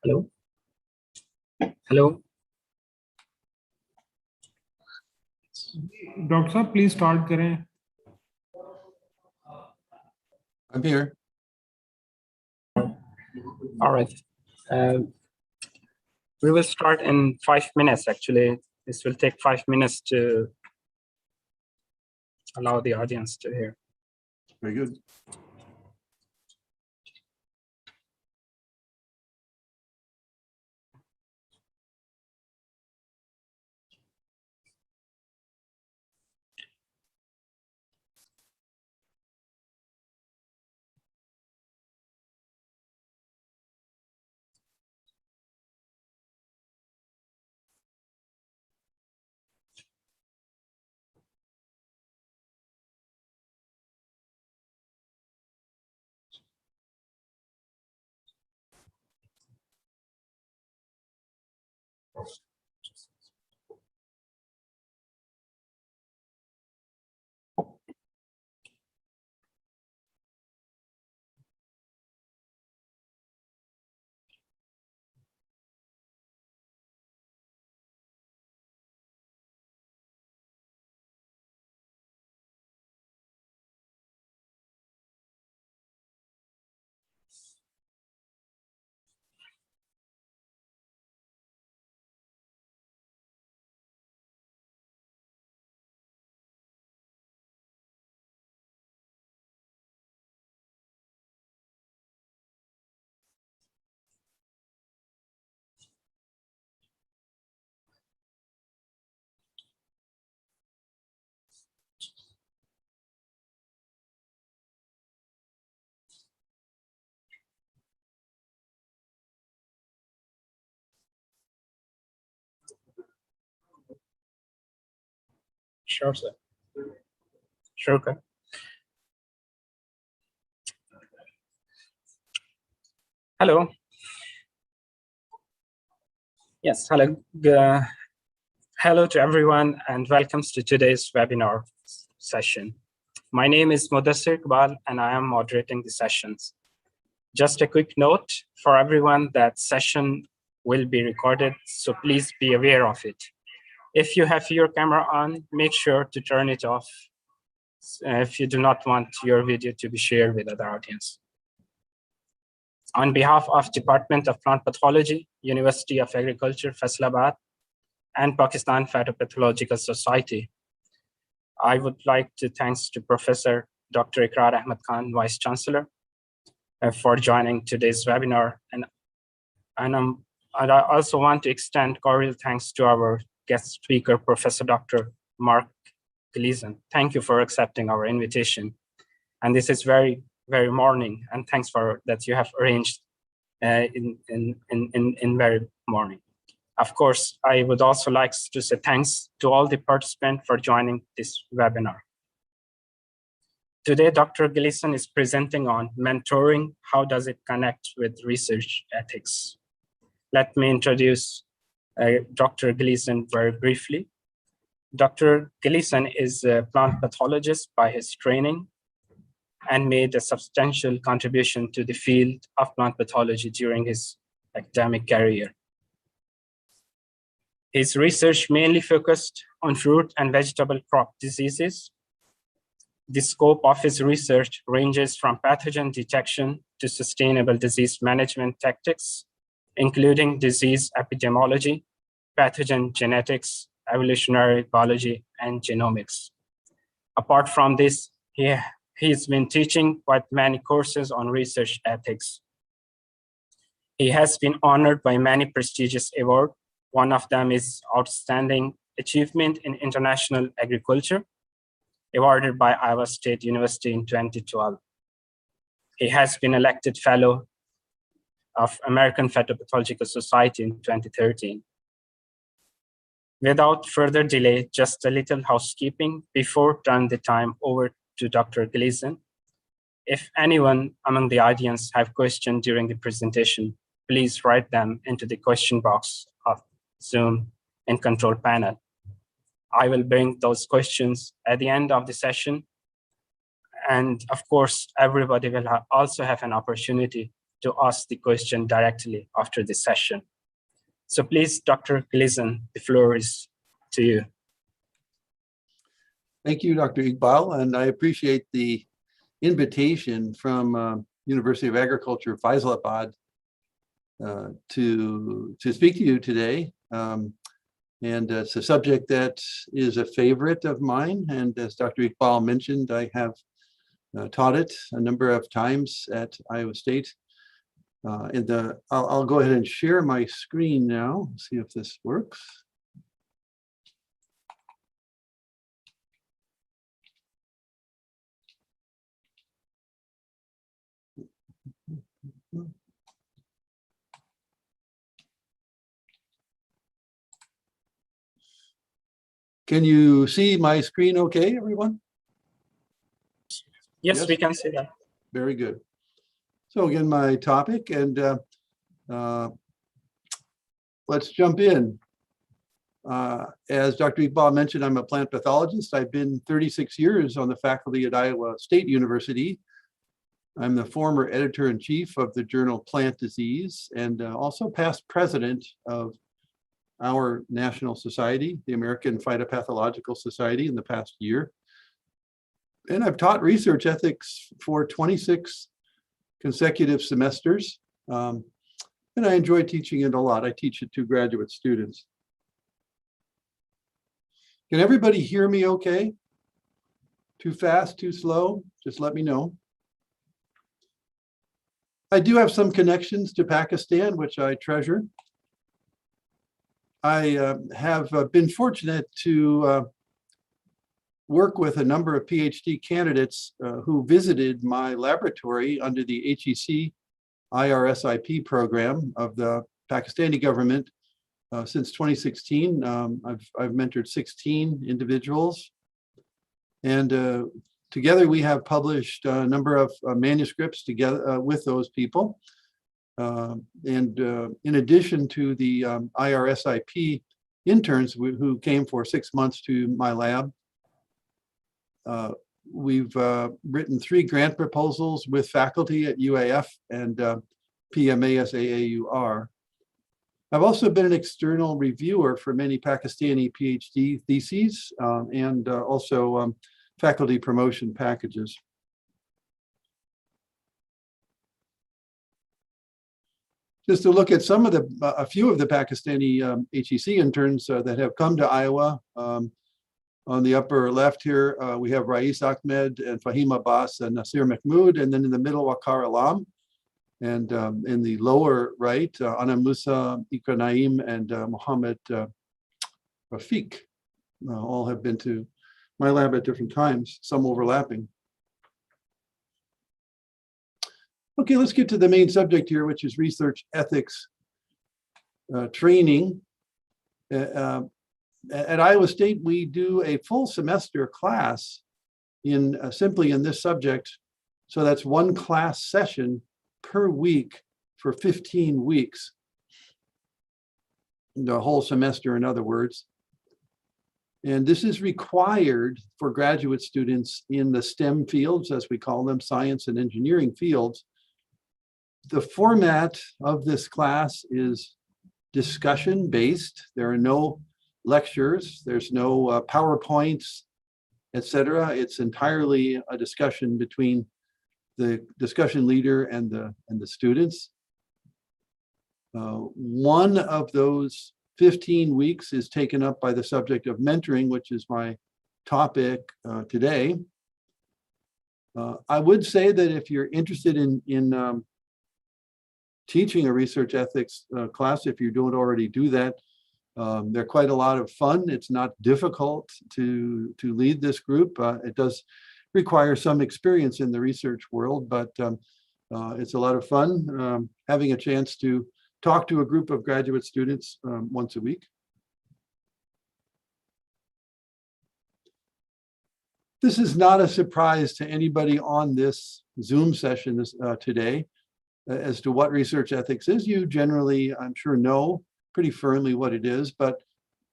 Hello. Hello. Dr. Saab, please start करें. I'm here. All right. We will start in 5 minutes. Actually, this will take 5 minutes to allow the audience to hear. Very good. Sure, sir. Sure, sir. Hello. Yes, hello. Hello to everyone, and welcome to today's webinar session. My name is Mudassir Iqbal, and I am moderating the sessions. Just a quick note for everyone that session will be recorded, so please be aware of it. If you have your camera on, make sure to turn it off if you do not want your video to be shared with other audience. On behalf of Department of Plant Pathology, University of Agriculture, Faisalabad, and Pakistan Phytopathological Society, I would like to thank to Professor Dr. Iqrar Ahmed Khan, Vice Chancellor, for joining today's webinar. And I also want to extend cordial thanks to our guest speaker, Professor Dr. Mark Gleason. Thank you for accepting our invitation. And this is very, very morning, and thanks for that you have arranged in very morning. Of course, I would also like to say thanks to all the participants for joining this webinar. Today, Dr. Gleason is presenting on mentoring. How does it connect with research ethics? Let me introduce Dr. Gleason very briefly. Dr. Gleason is a plant pathologist by his training and made a substantial contribution to the field of plant pathology during his academic career. His research mainly focused on fruit and vegetable crop diseases. The scope of his research ranges from pathogen detection to sustainable disease management tactics, including disease epidemiology, pathogen genetics, evolutionary biology, and genomics. Apart from this, he's been teaching quite many courses on research ethics. He has been honored by many prestigious awards. One of them is Outstanding Achievement in International Agriculture, awarded by Iowa State University in 2012. He has been elected Fellow of American Phytopathological Society in 2013. Without further delay, just a little housekeeping before turning the time over to Dr. Gleason. If anyone among the audience have questions during the presentation, please write them into the question box of Zoom and control panel. I will bring those questions at the end of the session. And of course, everybody will also have an opportunity to ask the question directly after the session. So please, Dr. Gleason, the floor is to you. Thank you, Dr. Iqbal, and I appreciate the invitation from University of Agriculture, Faisalabad, to speak to you today. And it's a subject that is a favorite of mine. And as Dr. Iqbal mentioned, I have taught it a number of times at Iowa State. I'll go ahead and share my screen now, see if this works. Can you see my screen okay, everyone? Yes, we can see that. Very good. So again, my topic, and let's jump in. As Dr. Iqbal mentioned, I'm a plant pathologist. I've been 36 years on the faculty at Iowa State University. I'm the former editor-in-chief of the journal Plant Disease and also past president of our national society, the American Phytopathological Society, in the past year. And I've taught research ethics for 26 consecutive semesters. And I enjoy teaching it a lot. I teach it to graduate students. Can everybody hear me okay? Too fast, too slow? Just let me know. I do have some connections to Pakistan, which I treasure. I have been fortunate to work with a number of PhD candidates who visited my laboratory under the HEC IRSIP program of the Pakistani government since 2016. I've mentored 16 individuals, and together we have published a number of manuscripts together with those people. In addition to the IRSIP interns who came for 6 months to my lab, we've written 3 grant proposals with faculty at UAF and PMAS-AAUR. I've also been an external reviewer for many Pakistani PhD theses and also faculty promotion packages. Just to look at some of a few of the Pakistani HEC interns that have come to Iowa. On the upper left here, we have Rais Ahmed and Fahim Abbas and Nasir Mahmood, and then in the middle, Waqar Alam. And in the lower right, Ana Musa, Ikra Naim, and Mohammed Rafiq all have been to my lab at different times, some overlapping. Okay, let's get to the main subject here, which is research ethics training. At Iowa State, we do a full semester class in simply in this subject. So that's 1 class session per week for 15 weeks. The whole semester, in other words. And this is required for graduate students in the STEM fields, as we call them, science and engineering fields. The format of this class is discussion based. There are no lectures, there's no PowerPoints, etc. It's entirely a discussion between the discussion leader and the students. One of those 15 weeks is taken up by the subject of mentoring, which is my topic today. I would say that if you're interested in teaching a research ethics class, if you don't already do that, they're quite a lot of fun. It's not difficult to lead this group. It does require some experience in the research world, but it's a lot of fun having a chance to talk to a group of graduate students once a week. This is not a surprise to anybody on this Zoom session today as to what research ethics is. You generally, I'm sure, know pretty firmly what it is, but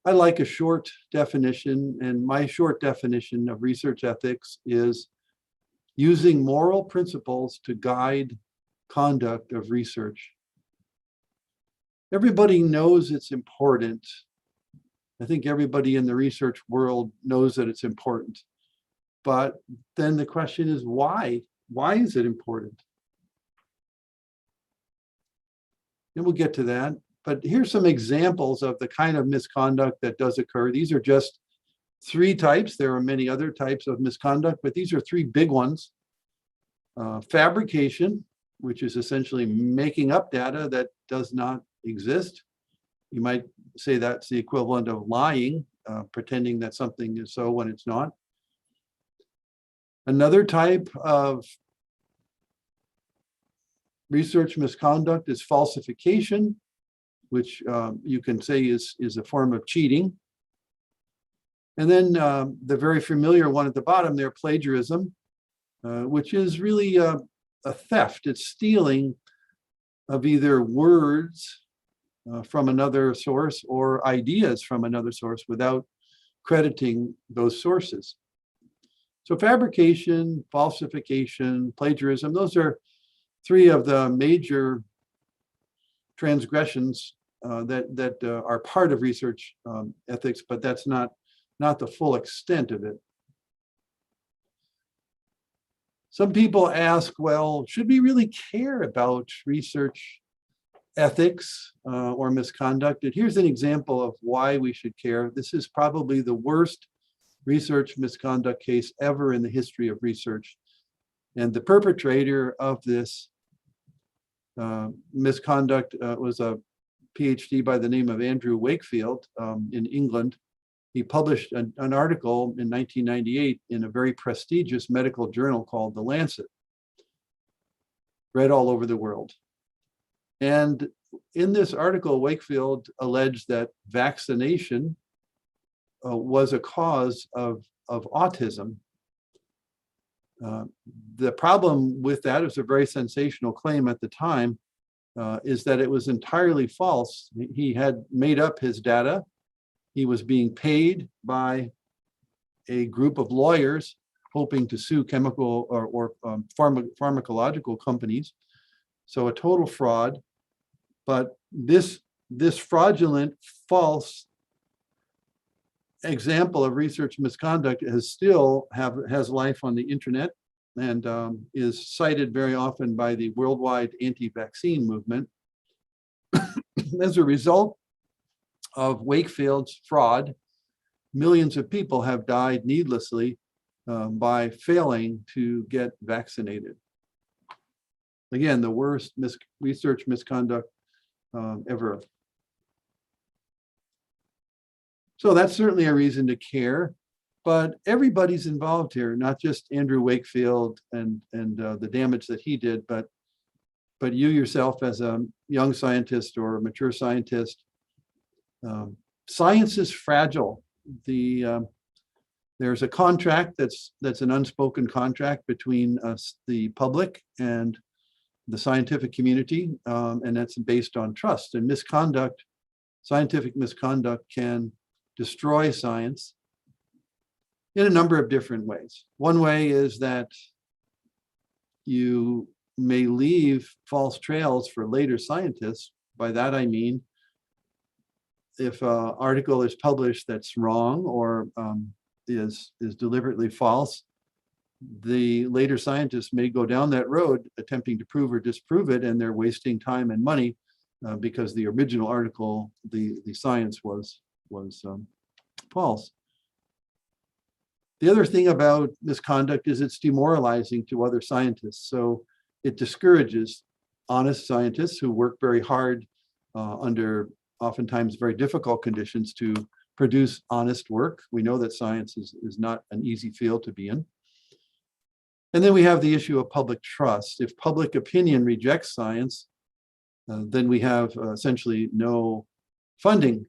I like a short definition, and my short definition of research ethics is using moral principles to guide conduct of research. Everybody knows it's important. I think everybody in the research world knows that it's important. But then the question is why? Why is it important? And we'll get to that. But here's some examples of the kind of misconduct that does occur. These are just 3 types. There are many other types of misconduct, but these are 3 big ones. Fabrication, which is essentially making up data that does not exist. You might say that's the equivalent of lying, pretending that something is so when it's not. Another type of research misconduct is falsification, which you can say is a form of cheating. And then the very familiar one at the bottom there, plagiarism, which is really a theft. It's stealing of either words from another source or ideas from another source without crediting those sources. So fabrication, falsification, plagiarism, those are 3 of the major transgressions that are part of research ethics, but that's not the full extent of it. Some people ask, well, should we really care about research ethics or misconduct? And here's an example of why we should care. This is probably the worst research misconduct case ever in the history of research. And the perpetrator of this misconduct was a PhD by the name of Andrew Wakefield in England. He published an article in 1998 in a very prestigious medical journal called The Lancet, read all over the world. And in this article, Wakefield alleged that vaccination was a cause of autism. The problem with that, it was a very sensational claim at the time, is that it was entirely false. He had made up his data. He was being paid by a group of lawyers hoping to sue chemical or pharmacological companies. So a total fraud. But this fraudulent, false example of research misconduct has life on the internet and is cited very often by the worldwide anti-vaccine movement. As a result of Wakefield's fraud, millions of people have died needlessly by failing to get vaccinated. Again, the worst research misconduct ever. So that's certainly a reason to care, but everybody's involved here, not just Andrew Wakefield and the damage that he did, but you yourself as a young scientist or a mature scientist. Science is fragile. There's a contract that's an unspoken contract between us, the public, and the scientific community, and that's based on trust. And misconduct, scientific misconduct, can destroy science in a number of different ways. One way is that you may leave false trails for later scientists. By that I mean if an article is published that's wrong or is deliberately false, the later scientists may go down that road attempting to prove or disprove it, and they're wasting time and money because the original article, the science was false. The other thing about misconduct is it's demoralizing to other scientists. So it discourages honest scientists who work very hard under oftentimes very difficult conditions to produce honest work. We know that science is not an easy field to be in. And then we have the issue of public trust. If public opinion rejects science, then we have essentially no funding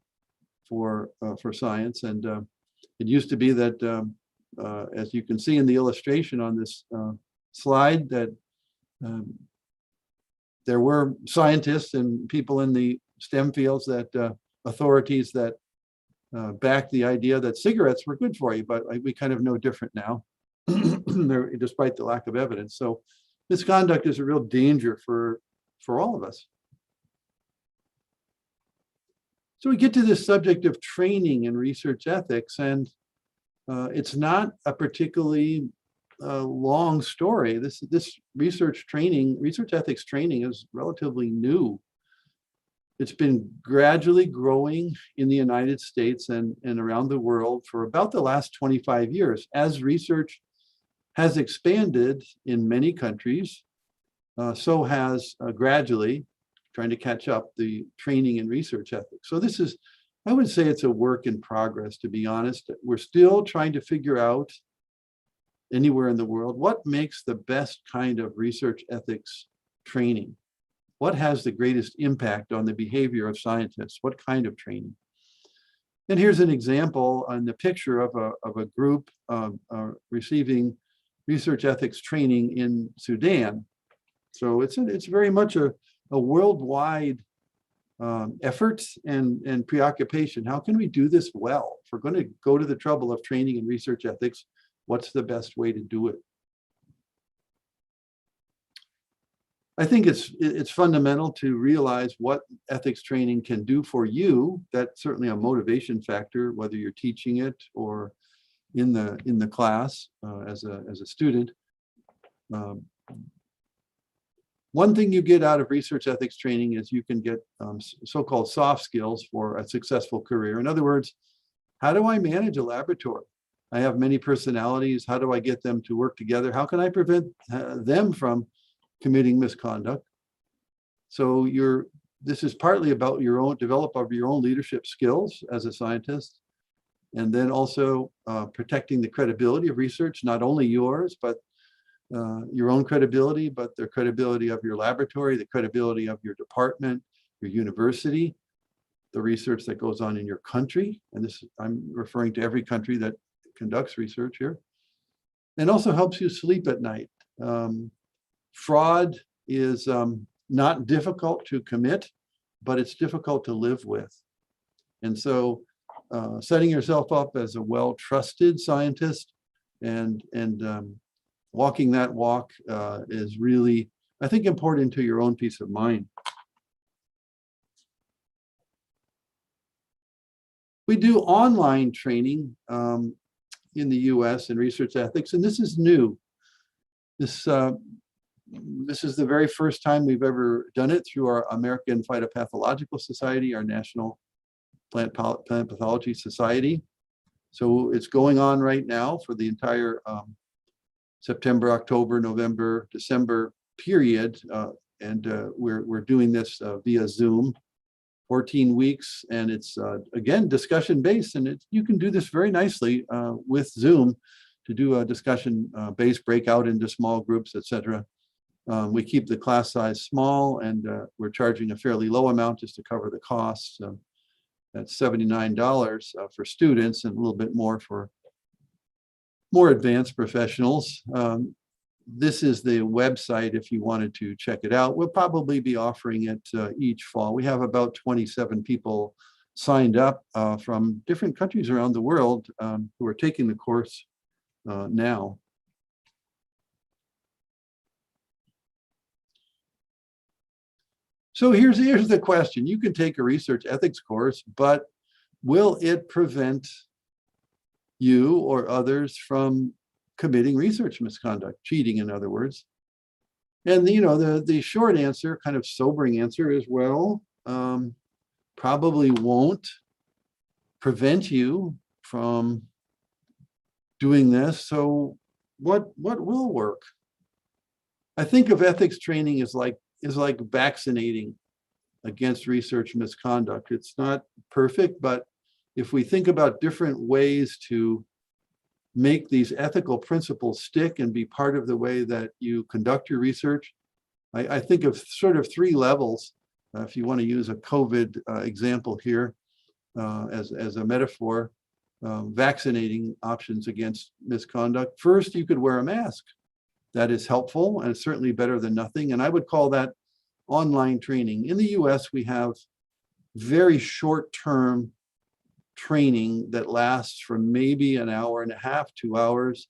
for science. And it used to be that, as you can see in the illustration on this slide, that there were scientists and people in the STEM fields, that authorities that backed the idea that cigarettes were good for you, but we kind of know different now. Despite the lack of evidence. So misconduct is a real danger for all of us. So we get to this subject of training and research ethics, and it's not a particularly long story. This research ethics training is relatively new. It's been gradually growing in the United States and around the world for about the last 25 years as research has expanded in many countries. So has gradually, trying to catch up, the training and research ethics. So this is, I would say it's a work in progress, to be honest. We're still trying to figure out anywhere in the world what makes the best kind of research ethics training. What has the greatest impact on the behavior of scientists? What kind of training? And here's an example on the picture of a group receiving research ethics training in Sudan. So it's very much a worldwide effort and preoccupation. How can we do this well? If we're going to go to the trouble of training in research ethics, what's the best way to do it? I think it's fundamental to realize what ethics training can do for you. That's certainly a motivation factor, whether you're teaching it or in the class as a student. One thing you get out of research ethics training is you can get so-called soft skills for a successful career. In other words, how do I manage a laboratory? I have many personalities. How do I get them to work together? How can I prevent them from committing misconduct? So this is partly about your own leadership skills as a scientist, and then also protecting the credibility of research, not only yours, but your own credibility, but the credibility of your laboratory, the credibility of your department, your university, the research that goes on in your country. And this, I'm referring to every country that conducts research here. And also helps you sleep at night. Fraud is not difficult to commit, but it's difficult to live with. And so setting yourself up as a well-trusted scientist and walking that walk is really, I think, important to your own peace of mind. We do online training in the US in research ethics, and this is new. This is the very first time we've ever done it through our American Phytopathological Society, our National Plant Pathology Society. So it's going on right now for the entire September, October, November, December period. And we're doing this via Zoom, 14 weeks. And it's, again, discussion based. And you can do this very nicely with Zoom to do a discussion based breakout into small groups, etc. We keep the class size small, and we're charging a fairly low amount just to cover the costs. That's $79 for students and a little bit more for more advanced professionals. This is the website if you wanted to check it out. We'll probably be offering it each fall. We have about 27 people signed up from different countries around the world who are taking the course now. So here's the question. You can take a research ethics course, but will it prevent you or others from committing research misconduct, cheating, in other words? And the short answer, kind of sobering answer, is well, probably won't prevent you from doing this. So what will work? I think of ethics training as like vaccinating against research misconduct. It's not perfect, but if we think about different ways to make these ethical principles stick and be part of the way that you conduct your research, I think of sort of three levels. If you want to use a COVID example here as a metaphor, vaccinating options against misconduct. First, you could wear a mask. That is helpful, and it's certainly better than nothing. And I would call that online training. In the US, we have very short-term training that lasts for maybe an hour and a half, 2 hours.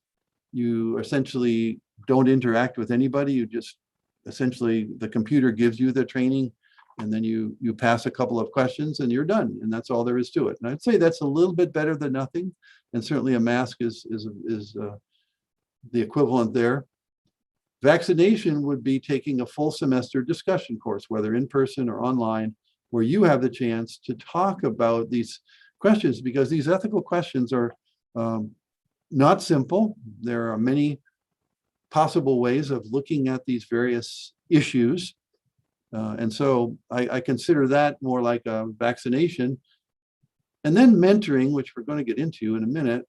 You essentially don't interact with anybody. You just essentially, the computer gives you the training, and then you pass a couple of questions and you're done. And that's all there is to it. And I'd say that's a little bit better than nothing. And certainly a mask is the equivalent there. Vaccination would be taking a full semester discussion course, whether in person or online, where you have the chance to talk about these questions, because these ethical questions are not simple. There are many possible ways of looking at these various issues. And so I consider that more like a vaccination. And then mentoring, which we're going to get into in a minute.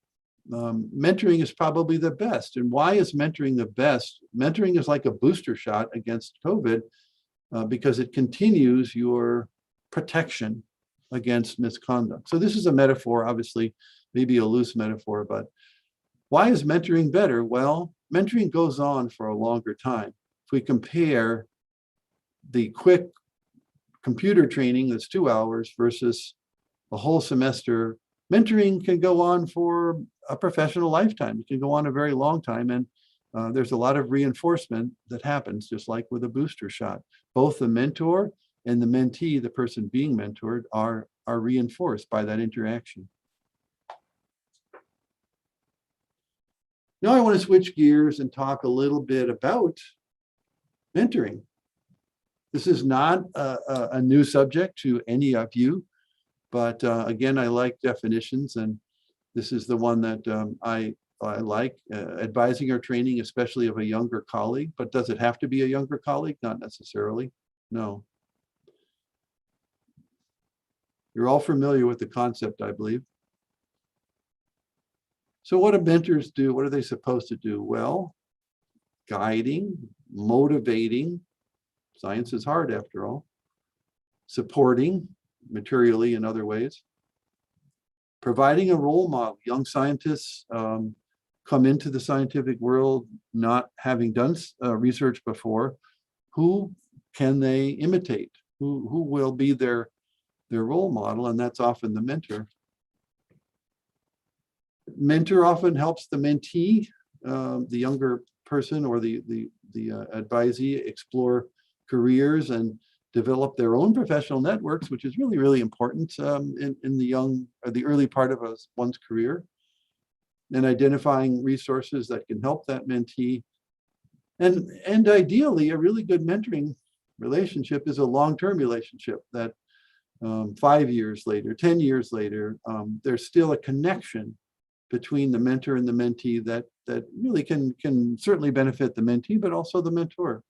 Mentoring is probably the best. And why is mentoring the best? Mentoring is like a booster shot against COVID because it continues your protection against misconduct. So this is a metaphor, obviously, maybe a loose metaphor, but why is mentoring better? Well, mentoring goes on for a longer time. If we compare the quick computer training that's 2 hours versus a whole semester, mentoring can go on for a professional lifetime. It can go on a very long time. And there's a lot of reinforcement that happens, just like with a booster shot. Both the mentor and the mentee, the person being mentored, are reinforced by that interaction. Now I want to switch gears and talk a little bit about mentoring. This is not a new subject to any of you, but again, I like definitions, and this is the one that I like, advising or training, especially of a younger colleague. But does it have to be a younger colleague? Not necessarily, no. You're all familiar with the concept, I believe. So what do mentors do? What are they supposed to do? Well, guiding, motivating, science is hard after all, supporting materially in other ways, providing a role model. Young scientists come into the scientific world not having done research before. Who can they imitate? Who will be their role model? And that's often the mentor. Mentor often helps the mentee, the younger person or the advisee, explore careers and develop their own professional networks, which is really, really important in the early part of one's career, and identifying resources that can help that mentee. And ideally, a really good mentoring relationship is a long-term relationship that 5 years later, 10 years later, there's still a connection between the mentor and the mentee that really can certainly benefit the mentee, but also the mentor.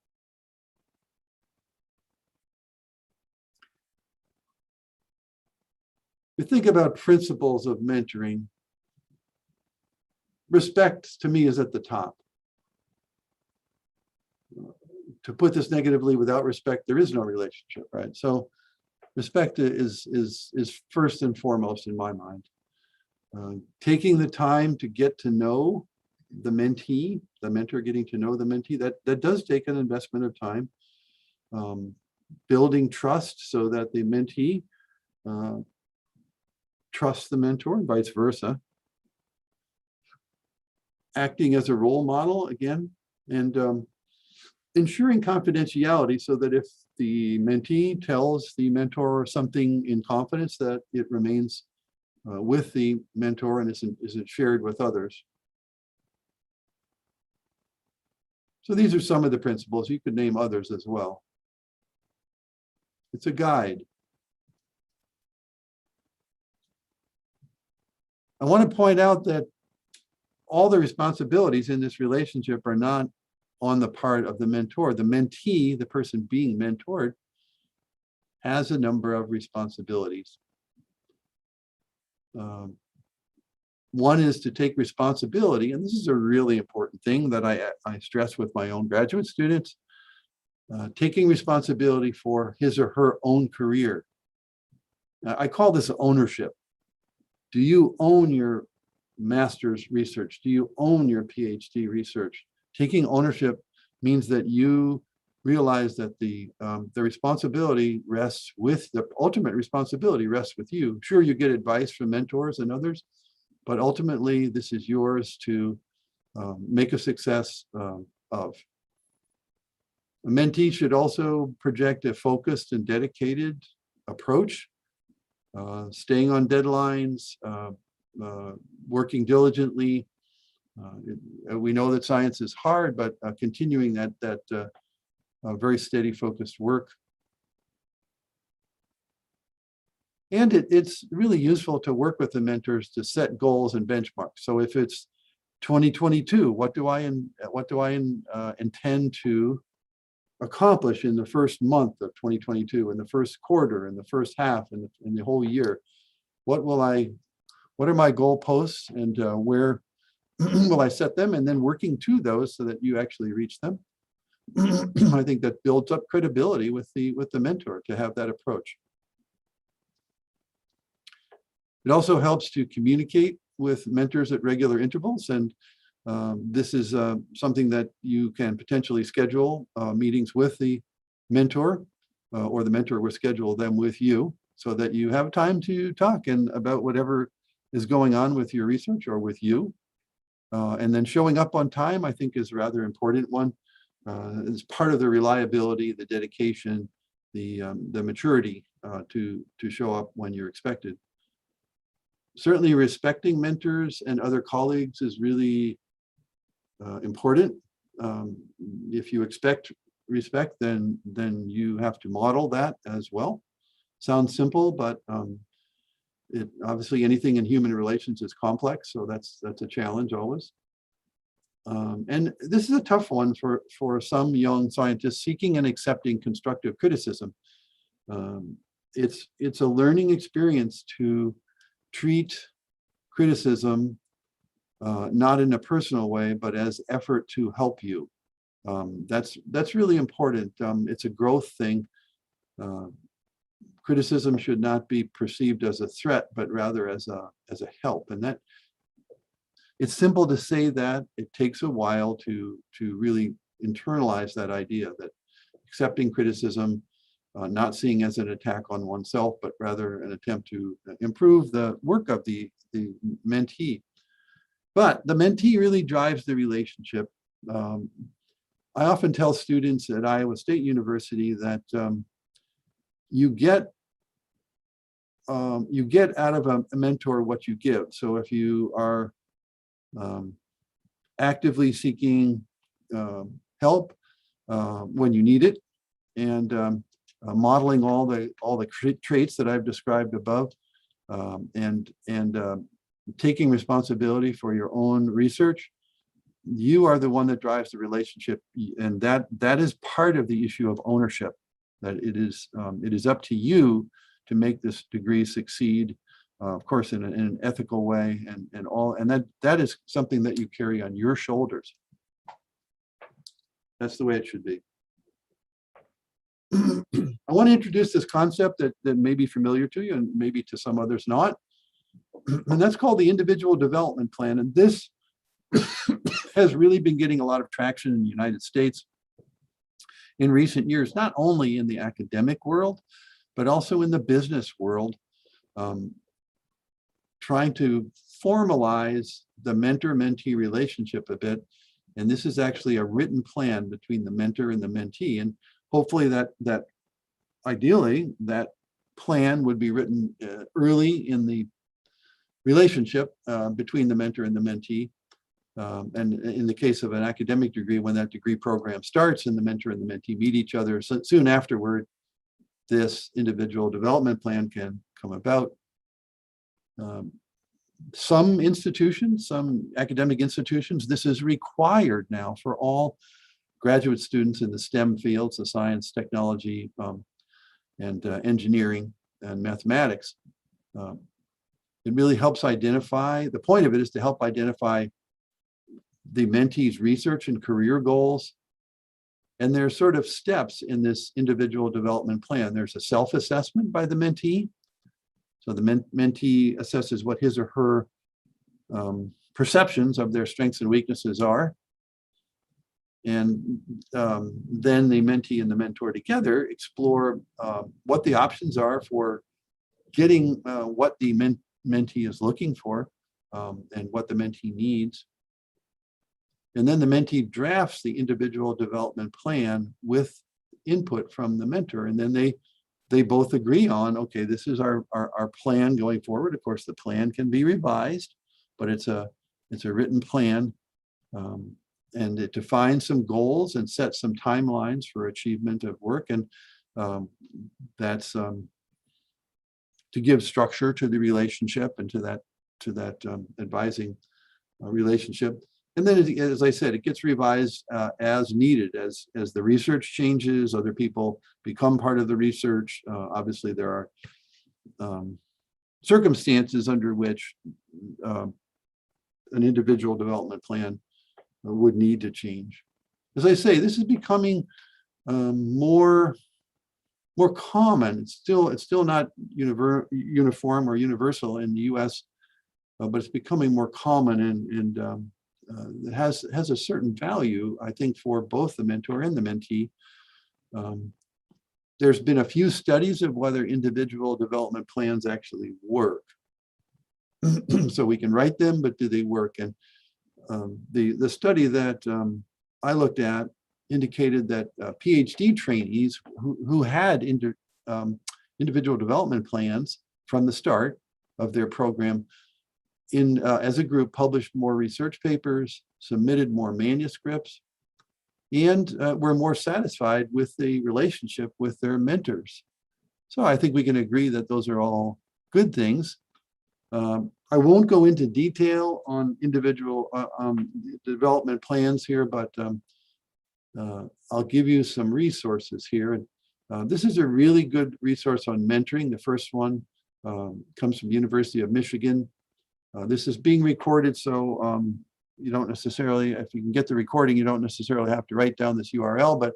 You think about principles of mentoring. Respect, to me, is at the top. To put this negatively, without respect, there is no relationship, right? So respect is first and foremost in my mind. Taking the time to get to know the mentee, the mentor getting to know the mentee, that does take an investment of time. Building trust so that the mentee trusts the mentor and vice versa. Acting as a role model again, and ensuring confidentiality so that if the mentee tells the mentor something in confidence, that it remains with the mentor and isn't shared with others. So these are some of the principles. You could name others as well. It's a guide. I want to point out that all the responsibilities in this relationship are not on the part of the mentor. The mentee, the person being mentored, has a number of responsibilities. One is to take responsibility, and this is a really important thing that I stress with my own graduate students, taking responsibility for his or her own career. I call this ownership. Do you own your master's research? Do you own your PhD research? Taking ownership means that you realize that the responsibility rests with, the ultimate responsibility rests with you. Sure, you get advice from mentors and others, but ultimately this is yours to make a success of. A mentee should also project a focused and dedicated approach, staying on deadlines, working diligently. We know that science is hard, but continuing that very steady, focused work. And it's really useful to work with the mentors to set goals and benchmarks. So if it's 2022, what do I intend to accomplish in the first month of 2022, in the first quarter, in the first half, in the whole year? What are my goalposts, and where will I set them? And then working to those so that you actually reach them. I think that builds up credibility with the mentor to have that approach. It also helps to communicate with mentors at regular intervals, and this is something that you can potentially schedule meetings with the mentor, or the mentor will schedule them with you, so that you have time to talk and about whatever is going on with your research or with you. And then showing up on time, I think, is a rather important one. It's part of the reliability, the dedication, the maturity to show up when you're expected. Certainly respecting mentors and other colleagues is really important. If you expect respect, then you have to model that as well. Sounds simple, but obviously anything in human relations is complex, so that's a challenge always. And this is a tough one for some young scientists seeking and accepting constructive criticism. It's a learning experience to treat criticism not in a personal way, but as effort to help you. That's really important. It's a growth thing. Criticism should not be perceived as a threat, but rather as a help. And that it's simple to say that. It takes a while to really internalize that idea, that accepting criticism, not seeing as an attack on oneself, but rather an attempt to improve the work of the mentee. But the mentee really drives the relationship. I often tell students at Iowa State University that you get out of a mentor what you give. So if you are actively seeking help when you need it, and modeling all the traits that I've described above, and taking responsibility for your own research, you are the one that drives the relationship, and that is part of the issue of ownership. That it is up to you to make this degree succeed, of course, in an ethical way, and that is something that you carry on your shoulders. That's the way it should be. I want to introduce this concept that may be familiar to you and maybe to some others not, and that's called the individual development plan. And this has really been getting a lot of traction in the United States in recent years, not only in the academic world, but also in the business world, trying to formalize the mentor-mentee relationship a bit. And this is actually a written plan between the mentor and the mentee. And hopefully that ideally, that plan would be written early in the relationship between the mentor and the mentee. And in the case of an academic degree, when that degree program starts and the mentor and the mentee meet each other, so soon afterward, this individual development plan can come about. Some institutions, some academic institutions, this is required now for all graduate students in the STEM fields, the science, technology, and engineering and mathematics. It really helps identify, the point of it is to help identify the mentee's research and career goals. And there's sort of steps in this individual development plan. There's a self-assessment by the mentee. So the mentee assesses what his or her perceptions of their strengths and weaknesses are. And then the mentee and the mentor together explore what the options are for getting what the mentee is looking for and what the mentee needs. And then the mentee drafts the individual development plan with input from the mentor. And then they both agree on, okay, this is our plan going forward. Of course, the plan can be revised, but it's a written plan. And it defines some goals and sets some timelines for achievement of work. And that's to give structure to the relationship and to that advising relationship. And then, as I said, it gets revised as needed, as the research changes, other people become part of the research. Obviously, there are circumstances under which an individual development plan would need to change. As I say, this is becoming more common. It's still not uniform or universal in the U.S., but it's becoming more common and it has a certain value, I think, for both the mentor and the mentee. There's been a few studies of whether individual development plans actually work. So we can write them, but do they work? And the study that I looked at indicated that PhD trainees who had individual development plans from the start of their program as a group published more research papers, submitted more manuscripts, and were more satisfied with the relationship with their mentors. So I think we can agree that those are all good things. I won't go into detail on individual development plans here, but I'll give you some resources here. This is a really good resource on mentoring. The first one comes from University of Michigan. This is being recorded, so you don't necessarily, if you can get the recording, you don't necessarily have to write down this URL, but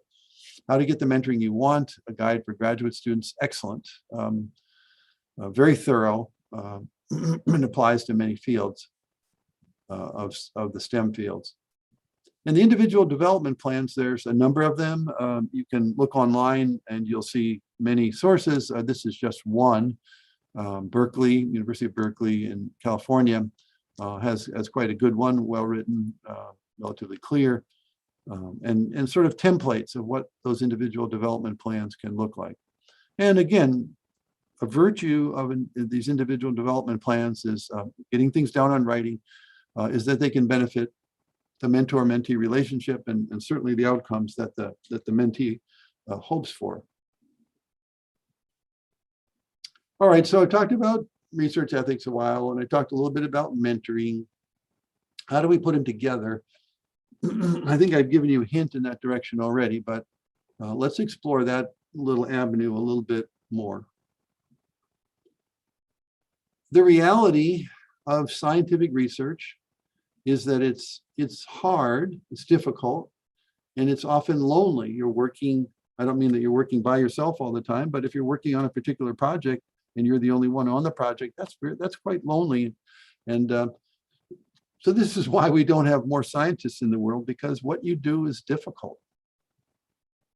how to get the mentoring you want, a guide for graduate students, excellent, very thorough, and applies to many fields of the STEM fields. And the individual development plans, there's a number of them. You can look online and you'll see many sources. This is just one. Berkeley, University of Berkeley in California has quite a good one, well written, relatively clear, and sort of templates of what those individual development plans can look like. And again, a virtue of these individual development plans is getting things down on writing, is that they can benefit the mentor-mentee relationship and certainly the outcomes that the mentee hopes for. All right, so I talked about research ethics a while, and I talked a little bit about mentoring. How do we put them together? I think I've given you a hint in that direction already, but let's explore that little avenue a little bit more. The reality of scientific research is that it's hard, it's difficult, and it's often lonely. You're working, I don't mean that you're working by yourself all the time, but if you're working on a particular project and you're the only one on the project, that's quite lonely. And so this is why we don't have more scientists in the world, because what you do is difficult.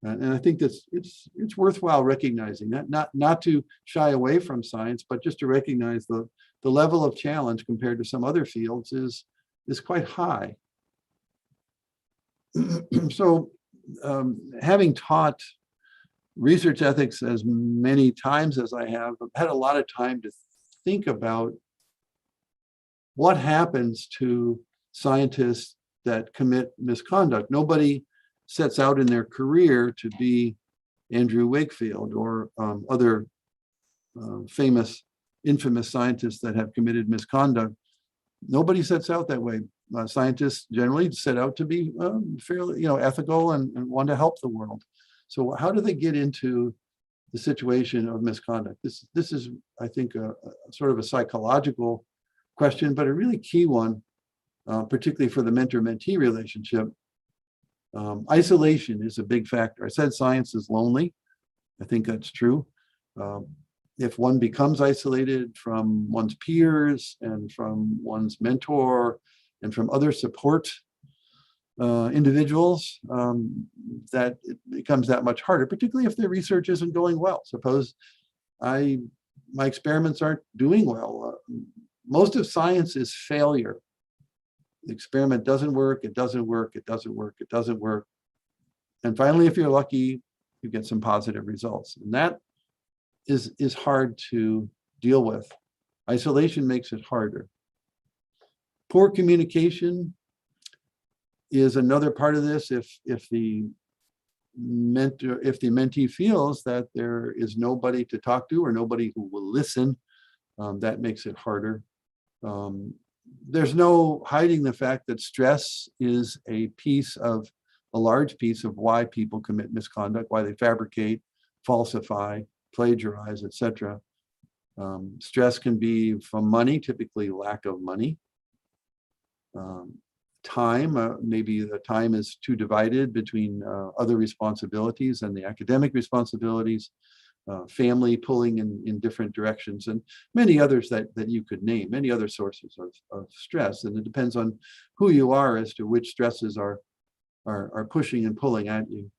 And I think that's it's worthwhile recognizing that, not to shy away from science, but just to recognize the level of challenge compared to some other fields is quite high. So having taught research ethics as many times as I have, I've had a lot of time to think about what happens to scientists that commit misconduct? Nobody sets out in their career to be Andrew Wakefield or other infamous scientists that have committed misconduct. Nobody sets out that way. Scientists generally set out to be fairly, ethical and want to help the world. So how do they get into the situation of misconduct? This is, I think, a sort of a psychological question, but a really key one, particularly for the mentor-mentee relationship. Isolation is a big factor. I said science is lonely. I think that's true. If one becomes isolated from one's peers and from one's mentor and from other support individuals, that it becomes that much harder, particularly if their research isn't going well. Suppose my experiments aren't doing well. Most of science is failure. The experiment doesn't work, it doesn't work, it doesn't work, it doesn't work. And finally, if you're lucky, you get some positive results. And that is hard to deal with. Isolation makes it harder. Poor communication is another part of this. If the mentee feels that there is nobody to talk to or nobody who will listen, that makes it harder. There's no hiding the fact that stress is a large piece of why people commit misconduct, why they fabricate, falsify, plagiarize, etc. Stress can be from money, typically lack of money. Time, maybe the time is too divided between other responsibilities and the academic responsibilities, family pulling in different directions, and many others that you could name, many other sources of stress. And it depends on who you are as to which stresses are pushing and pulling at you.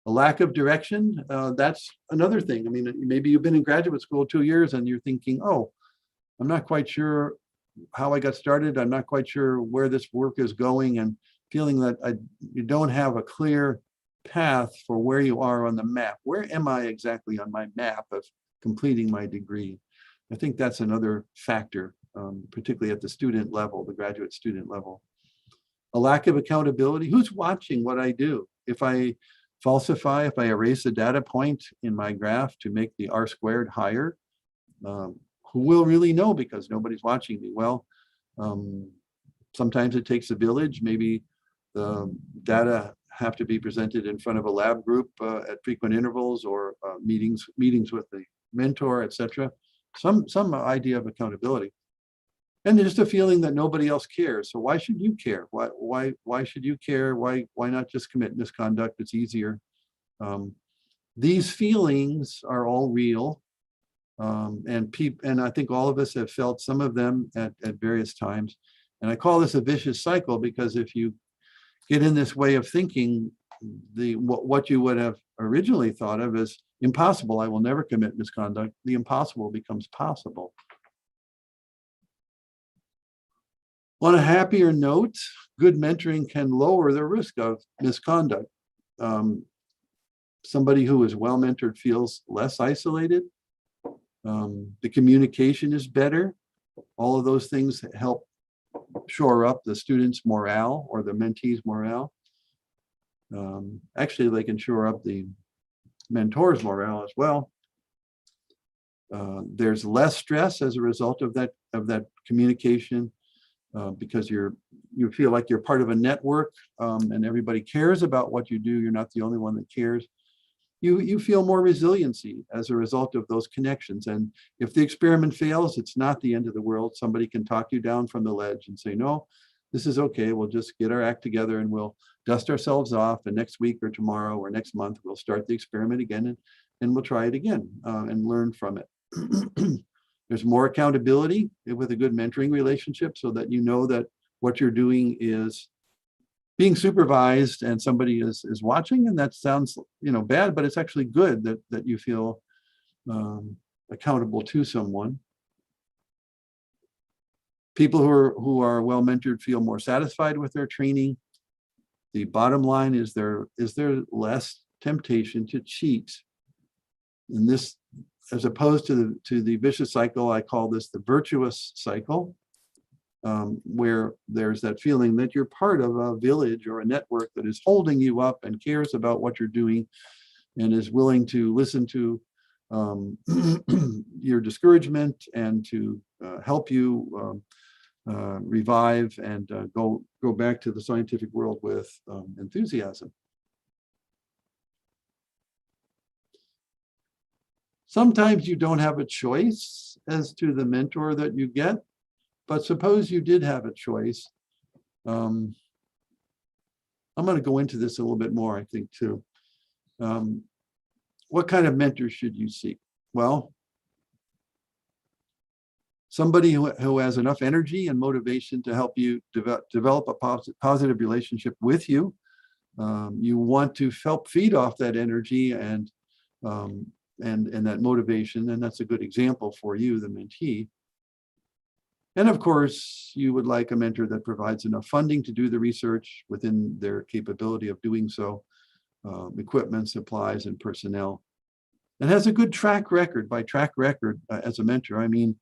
A lack of direction, that's another thing. I mean, maybe you've been in graduate school 2 years and you're thinking, oh, I'm not quite sure how I got started. I'm not quite sure where this work is going, and feeling that you don't have a clear path for where you are on the map. Where am I exactly on my map of completing my degree? I think that's another factor, particularly at the student level, the graduate student level. A lack of accountability. Who's watching what I do? If I falsify, if I erase a data point in my graph to make the R² higher, who will really know because nobody's watching me? Well, sometimes it takes a village. Maybe the data have to be presented in front of a lab group at frequent intervals, or meetings with the mentor, etc. Some idea of accountability. And just a feeling that nobody else cares. So why should you care? Why should you care? Why not just commit misconduct? It's easier. These feelings are all real. And I think all of us have felt some of them at various times. And I call this a vicious cycle, because if you get in this way of thinking, what you would have originally thought of as impossible, I will never commit misconduct, the impossible becomes possible. On a happier note, good mentoring can lower the risk of misconduct. Somebody who is well mentored feels less isolated. The communication is better. All of those things help shore up the student's morale or the mentee's morale. Actually, they can shore up the mentor's morale as well. There's less stress as a result of that communication, because you feel like you're part of a network, and everybody cares about what you do. You're not the only one that cares. You feel more resiliency as a result of those connections. And if the experiment fails, it's not the end of the world. Somebody can talk you down from the ledge and say, no, this is okay. We'll just get our act together and we'll dust ourselves off. And next week or tomorrow or next month, we'll start the experiment again, and we'll try it again and learn from it. There's more accountability with a good mentoring relationship, so that you know that what you're doing is being supervised and somebody is watching. And that sounds bad, but it's actually good that you feel accountable to someone. People who are well mentored feel more satisfied with their training. The bottom line is there less temptation to cheat. And this, as opposed to the vicious cycle, I call this the virtuous cycle. where there's that feeling that you're part of a village or a network that is holding you up and cares about what you're doing and is willing to listen to your discouragement and to help you revive and go back to the scientific world with enthusiasm. Sometimes you don't have a choice as to the mentor that you get, but suppose you did have a choice. I'm going to go into this a little bit more, I think, too. What kind of mentor should you seek? Well, somebody who has enough energy and motivation to help you develop a positive relationship with you. You want to help feed off that energy and that motivation, and that's a good example for you, the mentee. And of course, you would like a mentor that provides enough funding to do the research within their capability of doing so, equipment, supplies, and personnel, and has a good track record. By track record, as a mentor, I mean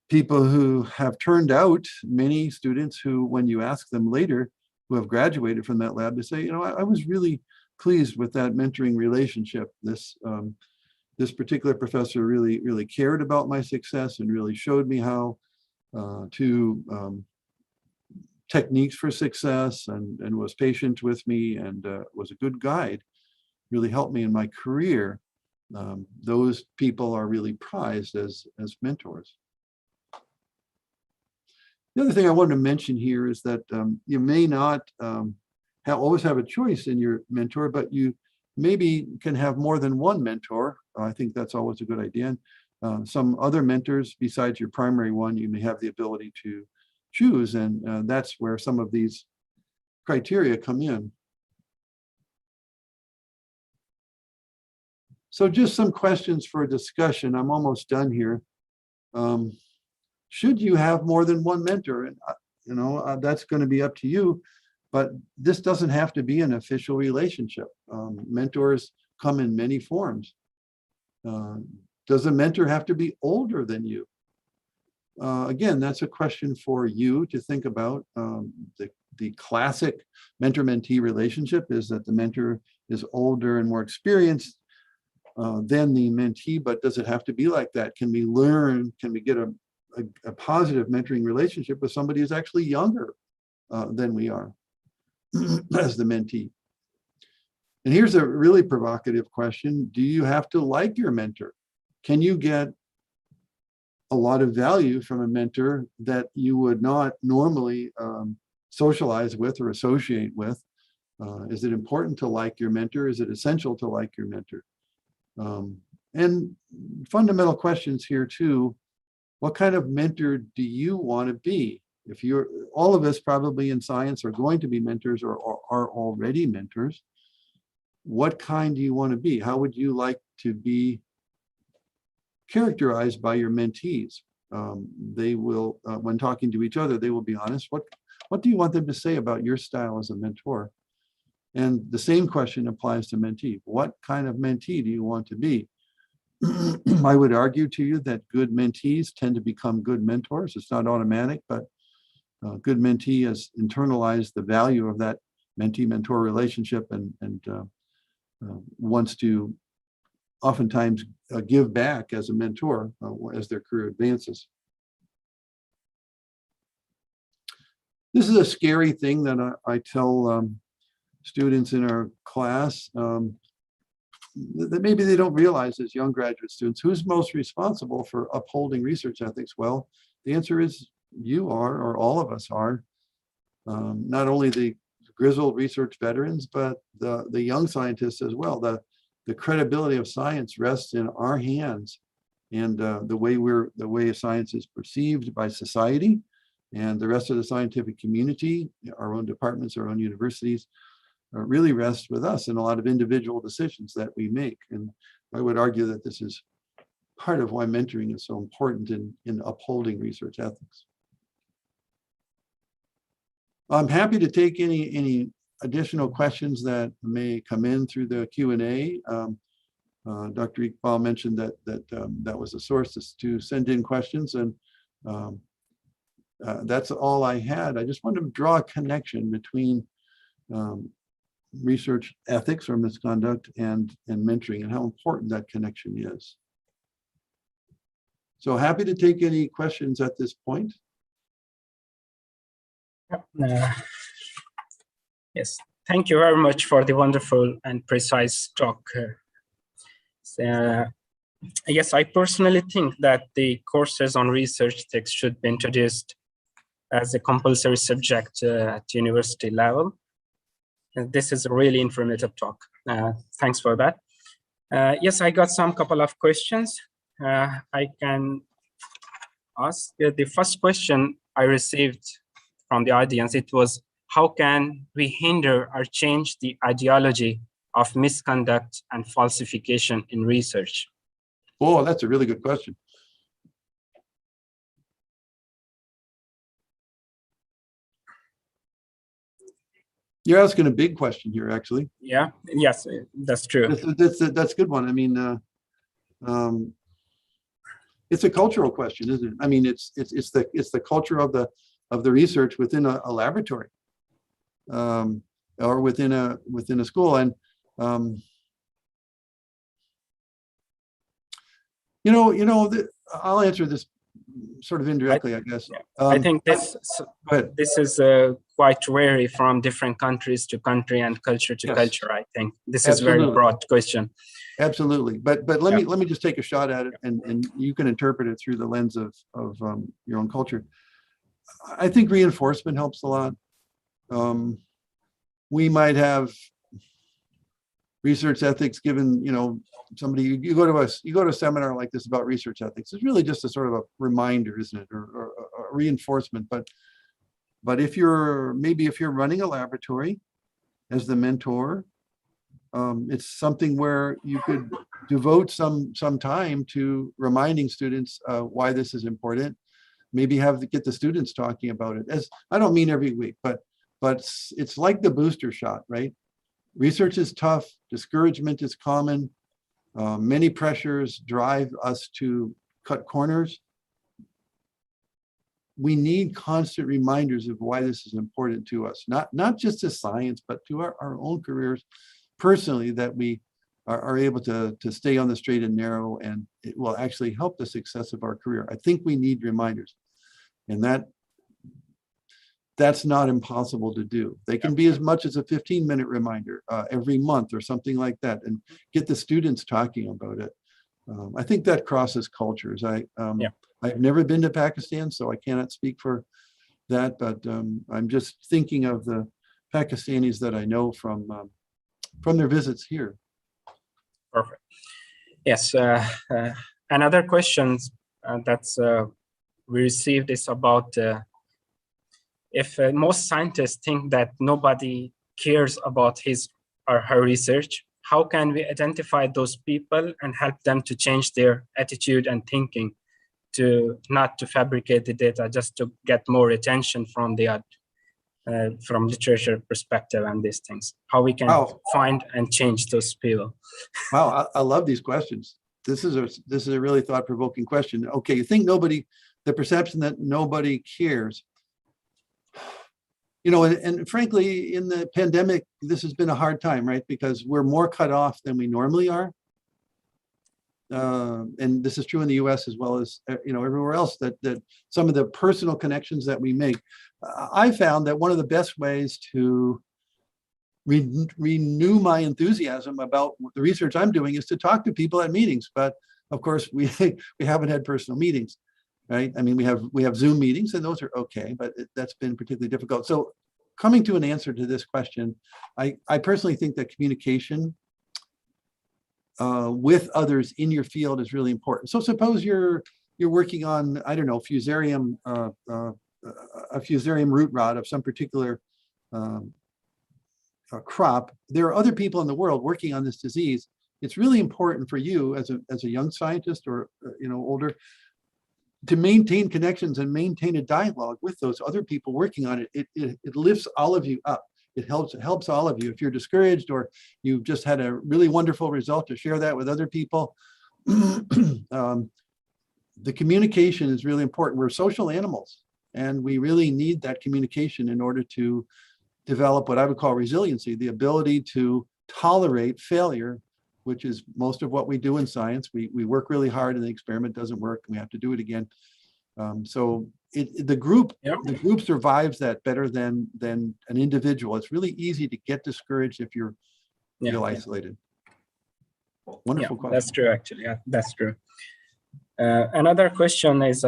people who have turned out many students who, when you ask them later, who have graduated from that lab, they say, you know, I was really pleased with that mentoring relationship. This particular professor really cared about my success and really showed me how to techniques for success and was patient with me and was a good guide, really helped me in my career. Those people are really prized as mentors. The other thing I wanted to mention here is that you may not always have a choice in your mentor, but you maybe can have more than one mentor. I think that's always a good idea. Some other mentors besides your primary one, you may have the ability to choose, and that's where some of these criteria come in. So just some questions for discussion. I'm almost done here. Should you have more than one mentor? And you know, that's going to be up to you, but this doesn't have to be an official relationship. Mentors come in many forms. Does a mentor have to be older than you? Again, that's a question for you to think about. The classic mentor-mentee relationship is that the mentor is older and more experienced than the mentee, but does it have to be like that? Can we learn, can we get a positive mentoring relationship with somebody who's actually younger than we are as the mentee? And here's a really provocative question. Do you have to like your mentor? Can you get a lot of value from a mentor that you would not normally socialize with or associate with? Is it important to like your mentor? Is it essential to like your mentor? And fundamental questions here too. What kind of mentor do you want to be? If you're, all of us probably in science are going to be mentors or are already mentors. What kind do you want to be? How would you like to be characterized by your mentees? They will, when talking to each other, they will be honest. What do you want them to say about your style as a mentor? And the same question applies to mentee. What kind of mentee do you want to be? I would argue to you that good mentees tend to become good mentors. It's not automatic, but good mentee has internalized the value of that mentee-mentor relationship and wants to oftentimes give back as a mentor as their career advances. This is a scary thing that I tell students in our class that maybe they don't realize as young graduate students. Who's most responsible for upholding research ethics? Well, the answer is you are, or all of us are. Not only the grizzled research veterans, but the young scientists as well. The credibility of science rests in our hands, and the way science is perceived by society and the rest of the scientific community, our own departments, our own universities, really rests with us in a lot of individual decisions that we make. And I would argue that this is part of why mentoring is so important in upholding research ethics. I'm happy to take any additional questions that may come in through the Q&A. Dr. Iqbal mentioned that was a source to send in questions, and That's all I had. I just wanted to draw a connection between research ethics or misconduct and mentoring, and how important that connection is. So happy to take any questions at this point. Yes, thank you very much for the wonderful and precise talk. Yes, I personally think that the courses on research ethics should be introduced as a compulsory subject at university level. This is a really informative talk. Thanks for that. Yes, I got some couple of questions I can ask. The first question I received from the audience, it was, how can we hinder or change the ideology of misconduct and falsification in research? Oh, that's a really good question. You're asking a big question here, actually. Yeah, yes, that's true. That's a good one. I mean, it's a cultural question, isn't it? I mean, it's the culture of the research within a laboratory, or within a school. And I'll answer this sort of indirectly, I guess. I think this is quite vary from different countries to country and culture to culture. I think this is a very broad question. Absolutely, but let me just take a shot at it, and you can interpret it through the lens of your own culture. I think reinforcement helps a lot. We might have research ethics given, somebody, you go to a seminar like this about research ethics. It's really just a sort of a reminder, isn't it, or a reinforcement. But if you're running a laboratory as the mentor, it's something where you could devote some time to reminding students why this is important. Maybe get the students talking about it. As I don't mean every week, but it's like the booster shot, right? Research is tough. Discouragement is common. Many pressures drive us to cut corners. We need constant reminders of why this is important to us, not just to science, but to our own careers personally, that we are able to stay on the straight and narrow, and it will actually help the success of our career. I think we need reminders, and that's not impossible to do. They can be as much as a 15-minute reminder every month or something like that, and get the students talking about it. I think that crosses cultures. I've never been to Pakistan, so I cannot speak for that, but I'm just thinking of the Pakistanis that I know from their visits here. Perfect. Yes. Another question that's we received is about if most scientists think that nobody cares about his or her research, how can we identify those people and help them to change their attitude and thinking, to not to fabricate the data just to get more attention from the from literature perspective and these things? How we can find and change those people? Wow, I love these questions. This is a really thought-provoking question. Okay, you think the perception that nobody cares. And frankly, in the pandemic, this has been a hard time, right? Because we're more cut off than we normally are. And this is true in the US as well as everywhere else, that some of the personal connections that we make. I found that one of the best ways to renew my enthusiasm about the research I'm doing is to talk to people at meetings. But of course, we haven't had personal meetings, right? I mean, we have Zoom meetings, and those are okay, but that's been particularly difficult. So coming to an answer to this question, I personally think that communication with others in your field is really important. So suppose you're working on, I don't know, fusarium, a fusarium root rod of some particular crop. There are other people in the world working on this disease. It's really important for you as a young scientist or older, to maintain connections and maintain a dialogue with those other people working on it. It lifts all of you up. It helps all of you. If you're discouraged or you've just had a really wonderful result, to share that with other people. The communication is really important. We're social animals, And we really need that communication in order to develop what I would call resiliency, the ability to tolerate failure, which is most of what we do in science. We work really hard and the experiment doesn't work and we have to do it again. So the group survives that better than an individual. It's really easy to get discouraged if you feel isolated. Wonderful question. That's true, actually. Yeah, that's true. Another question is,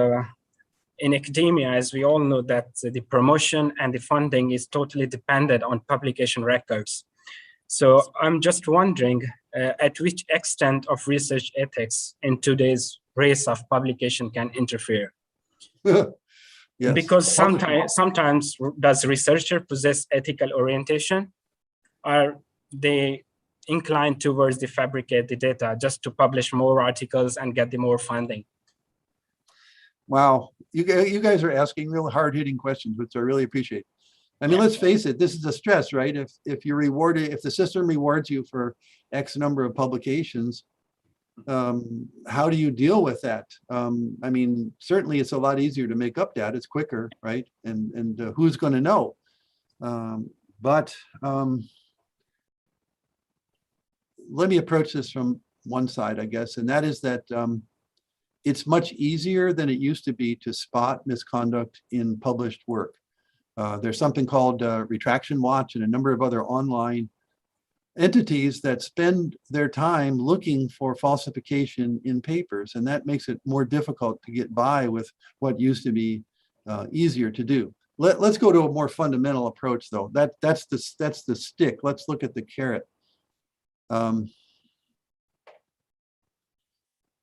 in academia, as we all know, that the promotion and the funding is totally dependent on publication records. So I'm just wondering, at which extent of research ethics in today's race of publication can interfere? Yes. Because sometimes does researcher possess ethical orientation? Are they inclined towards the fabricate the data just to publish more articles and get the more funding? Wow, you guys are asking real hard-hitting questions, which I really appreciate. I mean, let's face it, this is a stress, right? If you're rewarded, if the system rewards you for X number of publications, how do you deal with that? I mean, certainly it's a lot easier to make up data, it's quicker, right? And who's going to know? But let me approach this from one side, I guess, and that is that it's much easier than it used to be to spot misconduct in published work. There's something called Retraction Watch and a number of other online entities that spend their time looking for falsification in papers, and that makes it more difficult to get by with what used to be easier to do. Let's go to a more fundamental approach, though. That's the stick. Let's look at the carrot.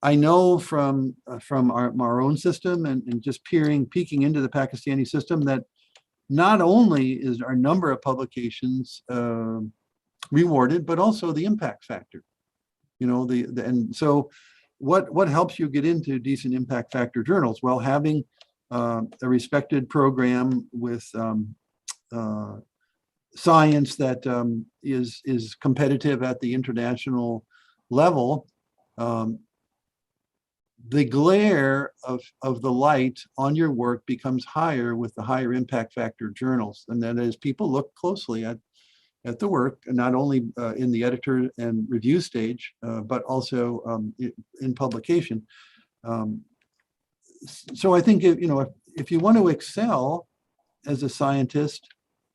I know from our own system and just peeking into the Pakistani system that not only is our number of publications rewarded, but also the impact factor. You know, and so what helps you get into decent impact factor journals? Well, having a respected program with science that is competitive at the international level. The glare of the light on your work becomes higher with the higher impact factor journals. And that is, people look closely at the work, and not only in the editor and review stage, but also in publication. So I think if you want to excel as a scientist,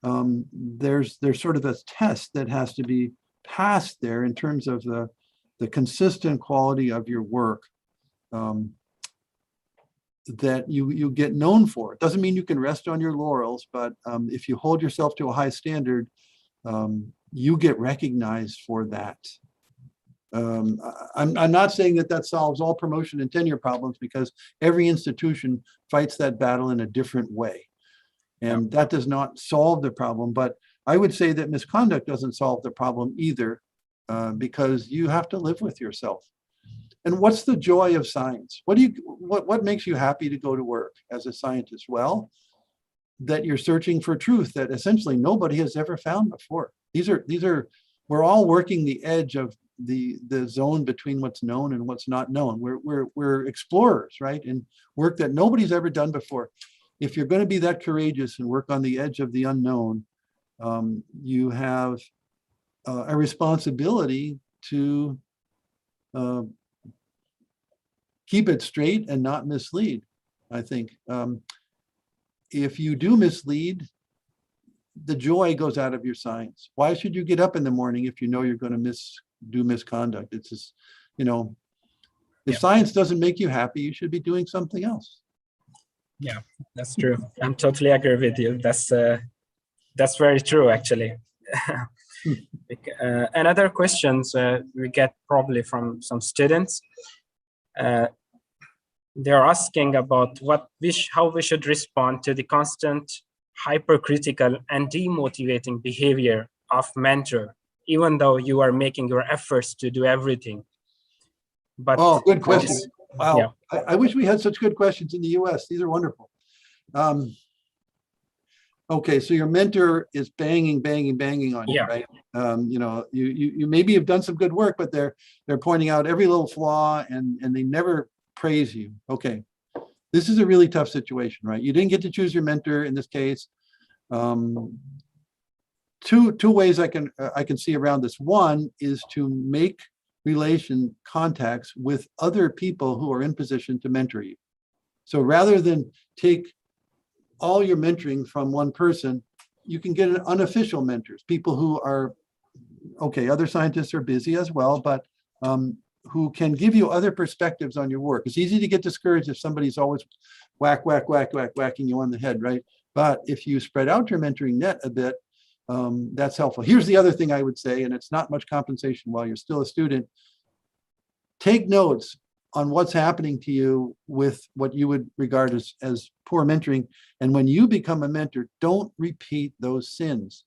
there's sort of a test that has to be passed there in terms of the consistent quality of your work. That you get known for. It doesn't mean you can rest on your laurels, but if you hold yourself to a high standard, you get recognized for that. I'm not saying that solves all promotion and tenure problems, because every institution fights that battle in a different way. And that does not solve the problem, but I would say that misconduct doesn't solve the problem either, because you have to live with yourself. And what's the joy of science? What makes you happy to go to work as a scientist? Well, that you're searching for truth that essentially nobody has ever found before. We're all working the edge of the zone between what's known and what's not known. We're explorers, right? And work that nobody's ever done before. If you're going to be that courageous and work on the edge of the unknown, you have a responsibility to keep it straight and not mislead, I think. If you do mislead, the joy goes out of your science. Why should you get up in the morning if you know you're going to do misconduct? It's just, if science doesn't make you happy, you should be doing something else. Yeah, that's true. I'm totally agree with you. That's very true, actually. Another questions we get probably from some students. They're asking about how we should respond to the constant hypercritical and demotivating behavior of mentor, even though you are making your efforts to do everything. But good question. Wow. Yeah. I wish we had such good questions in the US. These are wonderful. Okay, so your mentor is banging on you, right? You maybe have done some good work, but they're pointing out every little flaw and they never praise you. Okay. this is a really tough situation, right? You didn't get to choose your mentor in this case. Two ways I can see around this. One is to make relation contacts with other people who are in position to mentor you. So rather than take all your mentoring from one person, you can get unofficial mentors, people who are, okay, other scientists are busy as well, but who can give you other perspectives on your work. It's easy to get discouraged if somebody's always whacking you on the head, right? But if you spread out your mentoring net a bit, that's helpful. Here's the other thing I would say, and it's not much compensation while you're still a student. Take notes on what's happening to you with what you would regard as poor mentoring. And when you become a mentor, don't repeat those sins.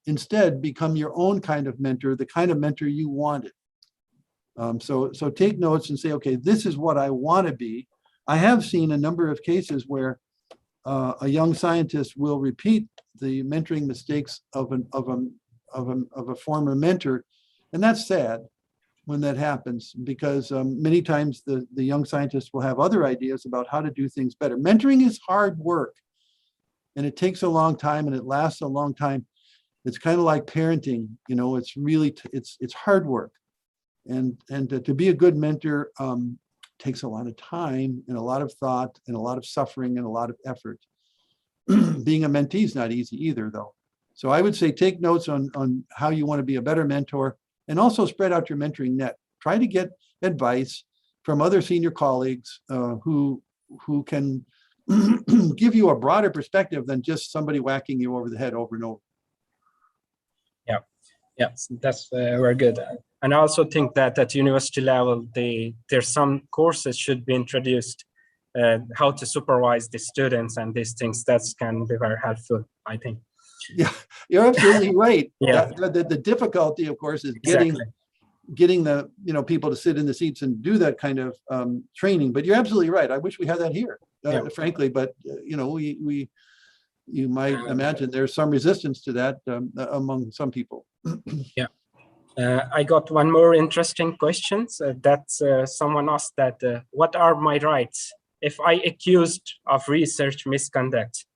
Instead, become your own kind of mentor, the kind of mentor you wanted. So take notes and say, okay, this is what I want to be. I have seen a number of cases where a young scientist will repeat the mentoring mistakes of a former mentor, and that's sad when that happens, because many times the young scientist will have other ideas about how to do things better. Mentoring is hard work, and it takes a long time, and it lasts a long time. It's kind of like parenting, you know. It's really it's hard work, and to be a good mentor takes a lot of time and a lot of thought and a lot of suffering and a lot of effort. Being a mentee is not easy either, though. So I would say take notes on how you want to be a better mentor, and also spread out your mentoring net. Try to get advice from other senior colleagues who can give you a broader perspective than just somebody whacking you over the head over and over. Yeah, that's very good. And I also think that at university level, there's some courses should be introduced, how to supervise the students and these things. That can be very helpful, I think. Yeah, you're absolutely right. Yeah. The difficulty, of course, is Exactly. getting the people to sit in the seats and do that kind of training. But you're absolutely right. I wish we had that here, frankly. But you might imagine there's some resistance to that among some people. Yeah. I got one more interesting question. That someone asked that, what are my rights if I accused of research misconduct?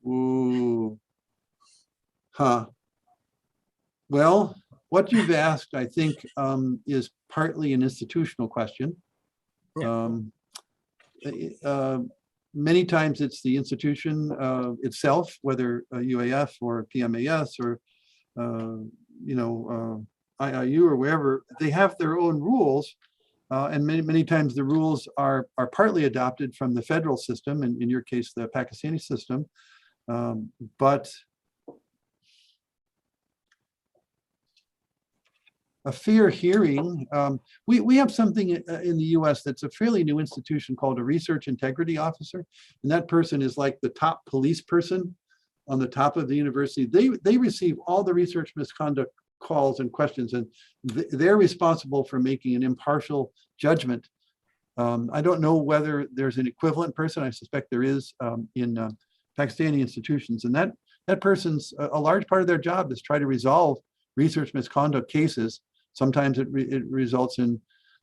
Ooh. Huh. Well, what you've asked, I think, is partly an institutional question. Yeah. Many times it's the institution itself, whether UAF or PMAS or IIU or wherever, they have their own rules, and many times the rules are partly adopted from the federal system, and in your case, the Pakistani system, but a fair hearing. We have something in the US that's a fairly new institution called a research integrity officer. And that person is like the top police person on the top of the university. They receive all the research misconduct calls and questions, and they're responsible for making an impartial judgment. I don't know whether there's an equivalent person. I suspect there is in Pakistani institutions. And that person's, a large part of their job is try to resolve research misconduct cases. Sometimes it results in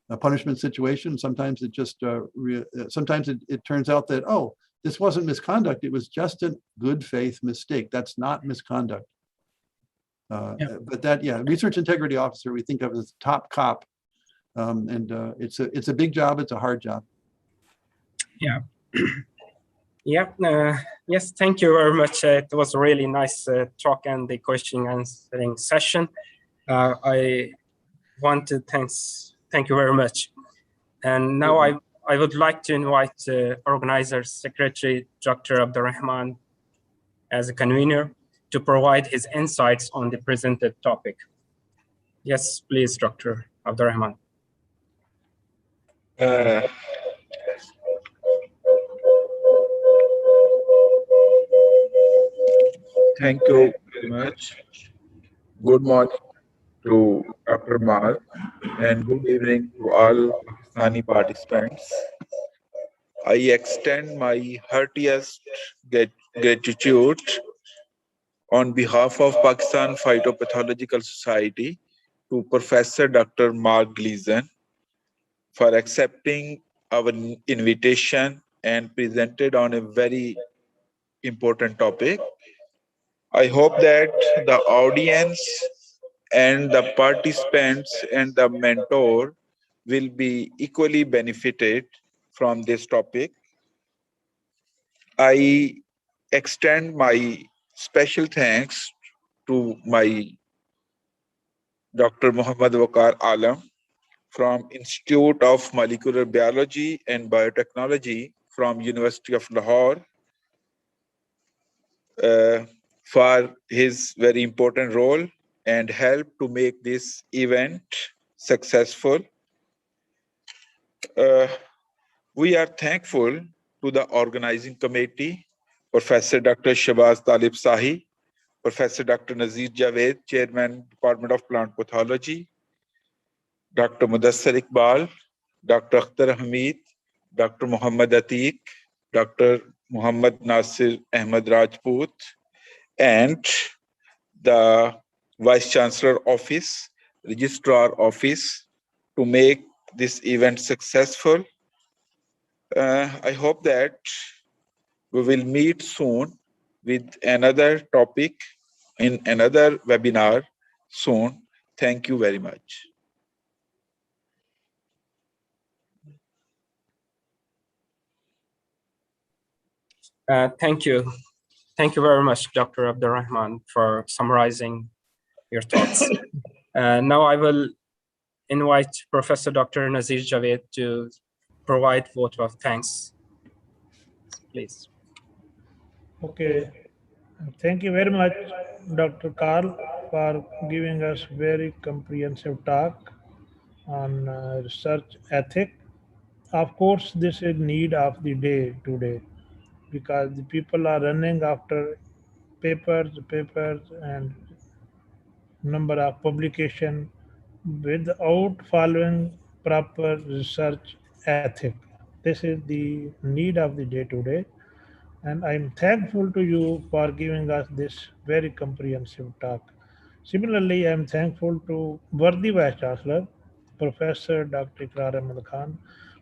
a punishment situation. Sometimes it just, sometimes it turns out that, oh, this wasn't misconduct. It was just a good faith mistake. That's not misconduct. But that, research integrity officer, we think of as top cop. And it's a big job. It's a hard job. Yeah. Yes, thank you very much. It was a really nice talk and the question answering session. I want to thank you very much. And now I would like to invite organizer secretary, Dr. Abdurrahman, as a convener to provide his insights on the presented topic. Yes, please, Dr. Abdurrahman. Thank you very much. Good morning to Dr. Mal, and good evening to all Pakistani participants. I extend my heartiest gratitude on behalf of Pakistan Phytopathological Society to Professor Dr. Mark Gleason for accepting our invitation and presented on a very important topic. I hope that the audience and the participants and the mentor will be equally benefited from this topic. I extend my special thanks to my Dr. Muhammad Waqar Alam from Institute of Molecular Biology and Biotechnology from University of Lahore for his very important role and help to make this event successful. We are thankful to the organizing committee, Professor Dr. Shabaz Talib Sahi, Professor Dr. Nazir Javed, Chairman, Department of Plant Pathology, Dr. Mudassar Iqbal, Dr. Akhtar Hamid, Dr. Muhammad Atiq, Dr. Muhammad Nasir Ahmad Rajput, and the Vice Chancellor Office, Registrar Office to make this event successful. I hope that we will meet soon with another topic in another webinar soon. Thank you very much. Thank you. Thank you very much, Dr. Abdurrahman, for summarizing your thoughts. Now I will invite Professor Dr. Nazir Javed to provide vote of thanks. Please. Okay. Thank you very much, Dr. Carl, for giving us very comprehensive talk on research ethic. Of course, this is need of the day today because the people are running after papers, and number of publication without following proper research ethic. This is the need of the day today. And I'm thankful to you for giving us this very comprehensive talk. Similarly, I'm thankful to worthy Vice Chancellor, Professor Dr. Iqrar Ahmed Khan,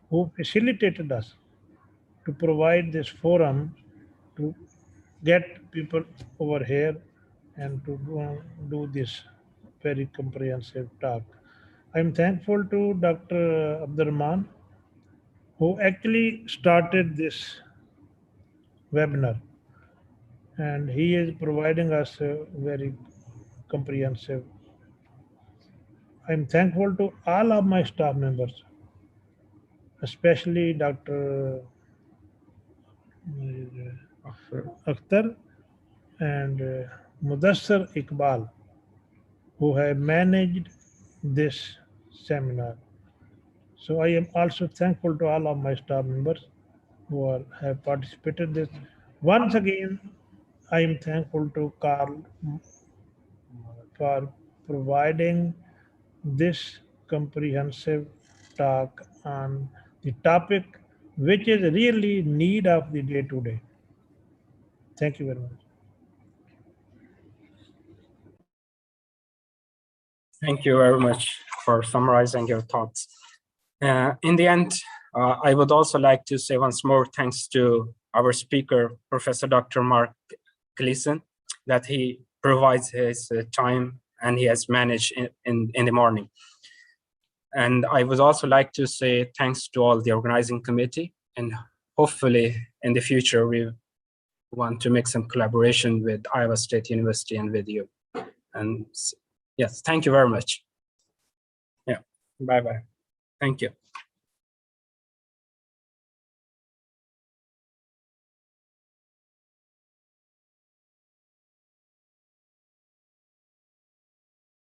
who facilitated us to provide this forum to get people over here and to do this very comprehensive talk. I'm thankful to Dr. Abdurrahman, who actually started this webinar, and he is providing us a very comprehensive. I'm thankful to all of my staff members, especially Dr. Akhtar and Mudassar Iqbal, who have managed this seminar. So I am also thankful to all of my staff members who have participated in this. Once again, I am thankful to Carl for providing this comprehensive talk on the topic which is really need of the day today. Thank you very much. Thank you very much for summarizing your thoughts. In the end, I would also like to say once more thanks to our speaker, Professor Dr. Mark Gleason, that he provides his time and he has managed in the morning. And I would also like to say thanks to all the organizing committee, and hopefully in the future we want to make some collaboration with Iowa State University and with you. And yes, thank you very much. Yeah, bye-bye. Thank you.